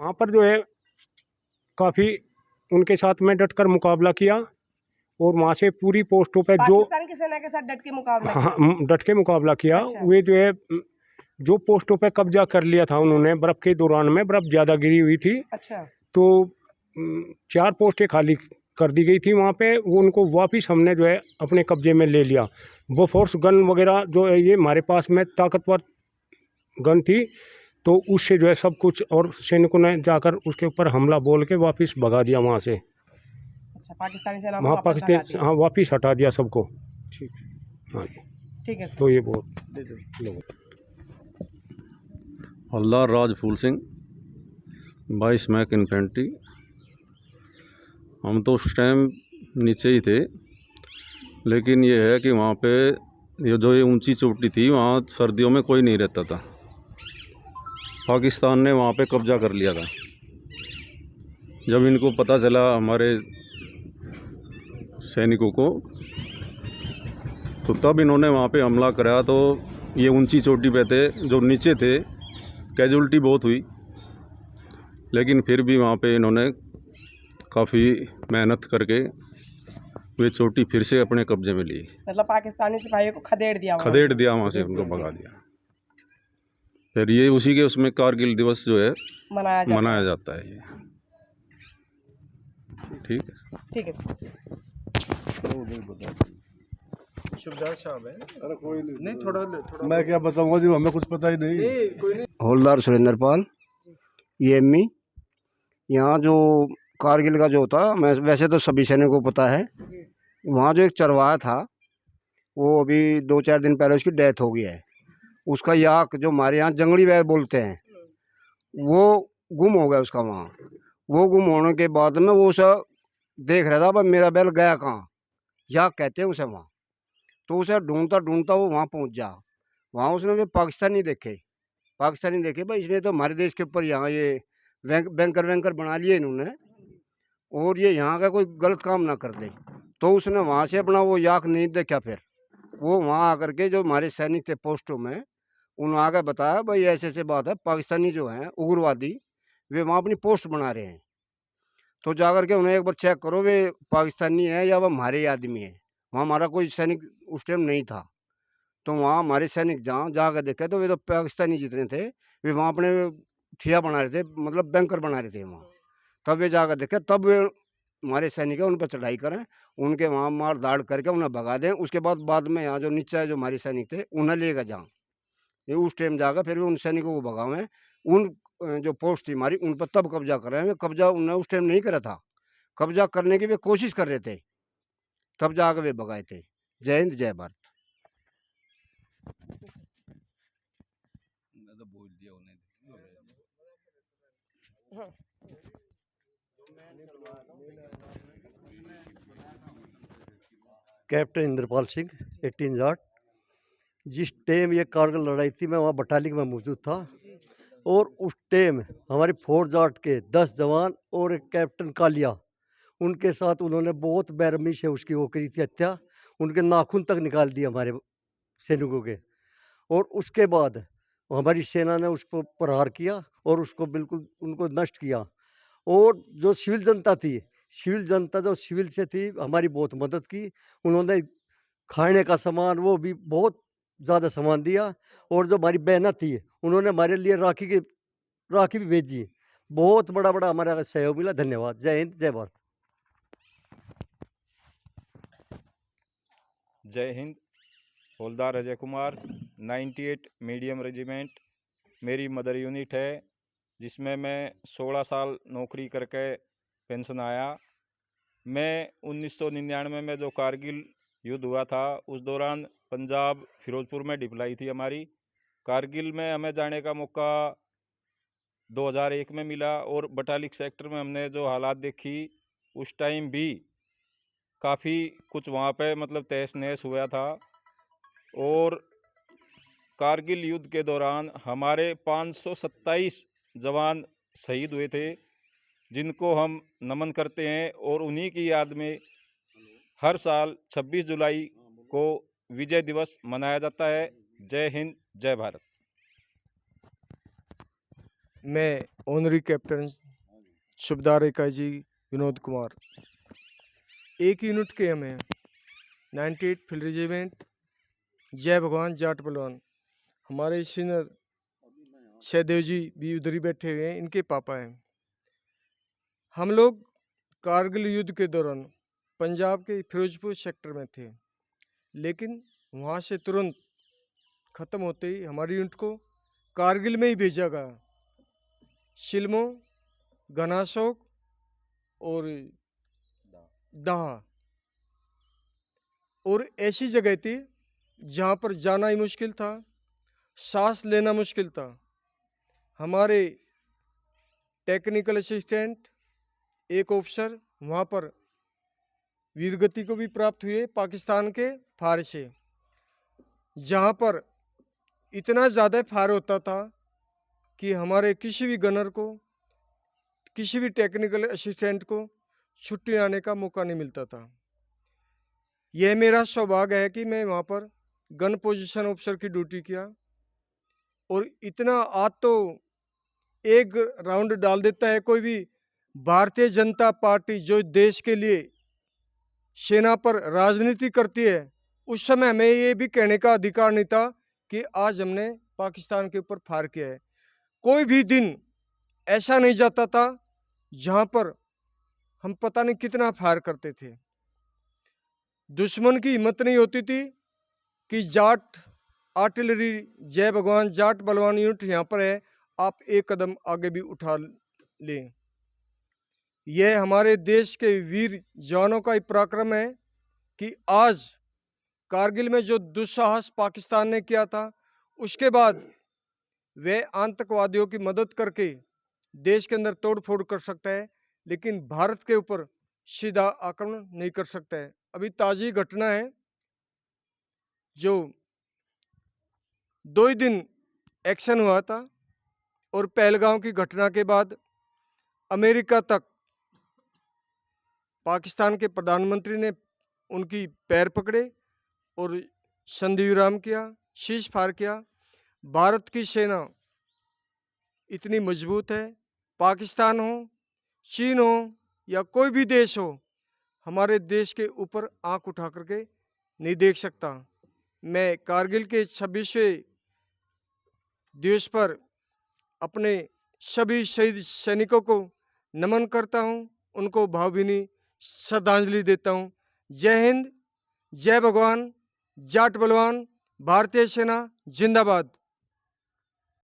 वहाँ पर जो है काफ़ी उनके साथ में डटकर मुकाबला किया और वहाँ से पूरी पोस्टों पे जो पाकिस्तान की सेना के साथ डट के मुकाबला हाँ किया। डट के मुकाबला किया। अच्छा। वे जो है जो पोस्टों पे कब्जा कर लिया था उन्होंने, बर्फ़ के दौरान में बर्फ़ ज़्यादा गिरी हुई थी, अच्छा। तो 4 पोस्टें खाली कर दी गई थी वहाँ पे। वो उनको वापस हमने जो है अपने कब्जे में ले लिया। बोफोर्स गन वगैरह जो है ये हमारे पास में ताकतवर गन थी, तो उससे जो है सब कुछ, और सैनिकों ने जाकर उसके ऊपर हमला बोल के वापस भगा दिया वहाँ से। अच्छा, पाकिस्तानी सेना को वहाँ वापस भगा पाकिस्तान दिया। हाँ वापस हटा दिया सबको। ठीक हाँ जी, ठीक है सर। तो ये बहुत दे दो। लोग हवलदार राज फूल सिंह 22 मैक इन्फेंट्री। हम तो उस टाइम नीचे ही थे, लेकिन ये है कि वहाँ पे ये ऊंची चोटी थी, वहाँ सर्दियों में कोई नहीं रहता था। पाकिस्तान ने वहाँ पे कब्जा कर लिया था। जब इनको पता चला हमारे सैनिकों को, तो तब इन्होंने वहाँ पे हमला कराया। तो ये ऊंची चोटी पे थे, जो नीचे थे कैजुअल्टी बहुत हुई, लेकिन फिर भी वहाँ पे इन्होंने काफ़ी मेहनत करके वे चोटी फिर से अपने कब्जे में ली। मतलब पाकिस्तानी सिपाहियों को खदेड़ दिया वहाँ से उनको भगा दिया। फिर ये उसी के उसमें कारगिल दिवस जो है मनाया जाता है ये। ठीक है, ठीक है सर। शुभदार साहब है। अरे कोई नहीं, थोड़ा मैं क्या बताऊंगा जी, हमें कुछ पता ही नहीं। कोई नहीं। हवलदार सुरेंद्र पाल EME। यहाँ जो कारगिल का जो होता, मैं वैसे तो सभी सैनिकों को पता है, वहाँ जो एक चरवाहा था वो अभी 2-4 दिन पहले उसकी डेथ हो गई है। उसका याक जो हमारे यहाँ जंगली बैल बोलते हैं, वो गुम हो गया उसका वहाँ। वो गुम होने के बाद में वो उसे देख रहा था, भाई मेरा बैल गया कहाँ, याक कहते हैं उसे वहाँ। तो उसे ढूंढता ढूंढता वो वहाँ पहुँच जा। वहाँ उसने भी पाकिस्तानी देखे भाई इसने तो हमारे देश के ऊपर यहाँ ये बैंकर बना लिए इन्होंने, और ये यहाँ का कोई गलत काम ना कर दे। तो उसने वहाँ से अपना वो याक नहीं देखा। फिर वो वहाँ आकर के जो हमारे सैनिक थे पोस्टों में, उन्होंने आकर बताया भाई ऐसे ऐसे बात है, पाकिस्तानी जो हैं उग्रवादी वे वहाँ अपनी पोस्ट बना रहे हैं, तो जाकर के उन्हें एक बार चेक करो वे पाकिस्तानी है या वह हमारे आदमी है। वहाँ हमारा कोई सैनिक उस टाइम नहीं था। तो वहाँ हमारे सैनिक जहाँ जाकर देखे तो वे तो पाकिस्तानी जितने थे वे वहाँ अपने ठिया बना रहे थे, मतलब बैंकर बना रहे थे वहाँ। तब वे जाकर देखे, तब वे हमारे सैनिक है उन पर चढ़ाई करें, उनके वहाँ मार दाड़ करके उन्हें भगा दें। उसके बाद में यहाँ जो नीचे जो हमारे सैनिक थे उन्हें लेकर जाऊँ, ये उस टाइम जाकर फिर भी उन सैनिकों को भगावें। उन जो पोस्ट थी हमारी उन पर तब कब्जा कर रहे हैं। वे कब्जा उन्होंने उस टाइम नहीं करा था, कब्जा करने की वे कोशिश कर रहे थे, तब जाकर वे भगाए थे। जय हिंद, जय भारत। कैप्टन इंद्रपाल सिंह 18 जाट। जिस टाइम ये कारगिल लड़ाई थी मैं वहाँ बटालियन में मौजूद था, और उस टाइम हमारी 4 जाट के 10 जवान और एक कैप्टन कालिया, उनके साथ उन्होंने बहुत बेरहमी से उसकी वो करी थी हत्या। उनके नाखून तक निकाल दिए हमारे सैनिकों के, और उसके बाद हमारी सेना ने उसको प्रहार किया और उसको बिल्कुल उनको नष्ट किया। और जो सिविल जनता थी, सिविल जनता जो सिविल से थी हमारी बहुत मदद की। उन्होंने खाने का सामान वो भी बहुत ज़्यादा सामान दिया, और जो हमारी बहना थी उन्होंने हमारे लिए राखी भी भेजी। बहुत बड़ा हमारा सहयोग मिला। धन्यवाद। जय हिंद, जय भारत। जय हिंद। हवलदार अजय कुमार 98 मीडियम रेजिमेंट। मेरी मदर यूनिट है, जिसमें मैं 16 साल नौकरी करके पेंशन आया। मैं 1999 में जो कारगिल युद्ध हुआ था उस दौरान पंजाब फिरोजपुर में डिप्लाई थी हमारी। कारगिल में हमें जाने का मौका 2001 में मिला, और बटालिक सेक्टर में हमने जो हालात देखी उस टाइम भी काफ़ी कुछ वहाँ पे मतलब तहस नहस हुआ था। और कारगिल युद्ध के दौरान हमारे 527 जवान शहीद हुए थे, जिनको हम नमन करते हैं। और उन्हीं की याद में हर साल 26 जुलाई को विजय दिवस मनाया जाता है। जय हिंद, जय भारत। मैं ऑनरी कैप्टन सुबेदार इकाई विनोद कुमार, एक यूनिट के हम हैं 98 फील्ड रेजिमेंट जय भगवान जाट बलवान। हमारे सीनियर सहदेव जी भी उधर ही बैठे हुए हैं, इनके पापा हैं। हम लोग कारगिल युद्ध के दौरान पंजाब के फिरोजपुर सेक्टर में थे, लेकिन वहाँ से तुरंत ख़त्म होते ही हमारी यूनिट को कारगिल में ही भेजा गया। शिलमो, घनाशोक और दाहा, और ऐसी जगह थी जहाँ पर जाना ही मुश्किल था, सांस लेना मुश्किल था। हमारे टेक्निकल असिस्टेंट एक ऑफिसर वहाँ पर वीरगति को भी प्राप्त हुए पाकिस्तान के फायर से, जहाँ पर इतना ज़्यादा फायर होता था कि हमारे किसी भी गनर को, किसी भी टेक्निकल असिस्टेंट को छुट्टी आने का मौका नहीं मिलता था। यह मेरा सौभाग्य है कि मैं वहाँ पर गन पोजीशन ऑफिसर की ड्यूटी किया, और इतना आज तो एक राउंड डाल देता है कोई भी भारतीय जनता पार्टी जो देश के लिए सेना पर राजनीति करती है। उस समय हमें ये भी कहने का अधिकार नहीं था कि आज हमने पाकिस्तान के ऊपर फायर किया है। कोई भी दिन ऐसा नहीं जाता था जहाँ पर हम पता नहीं कितना फायर करते थे। दुश्मन की हिम्मत नहीं होती थी कि जाट आर्टिलरी जय भगवान जाट बलवान यूनिट यहाँ पर है, आप एक कदम आगे भी उठा लें। यह हमारे देश के वीर जवानों का ही पराक्रम है कि आज कारगिल में जो दुस्साहस पाकिस्तान ने किया था, उसके बाद वे आतंकवादियों की मदद करके देश के अंदर तोड़फोड़ कर सकता है, लेकिन भारत के ऊपर सीधा आक्रमण नहीं कर सकता है। अभी ताज़ी घटना है, जो 2 ही दिन एक्शन हुआ था, और पहलगाम की घटना के बाद अमेरिका तक पाकिस्तान के प्रधानमंत्री ने उनकी पैर पकड़े और संधि विराम किया, शीश फायर किया। भारत की सेना इतनी मजबूत है, पाकिस्तान हो, चीन हो या कोई भी देश हो, हमारे देश के ऊपर आंख उठा करके नहीं देख सकता। मैं कारगिल के 26वें दिवस पर अपने सभी शहीद सैनिकों को नमन करता हूं, उनको भावभीनी श्रद्धांजलि देता हूं। जय हिंद, जय भगवान, जाट बलवान, भारतीय सेना जिंदाबाद।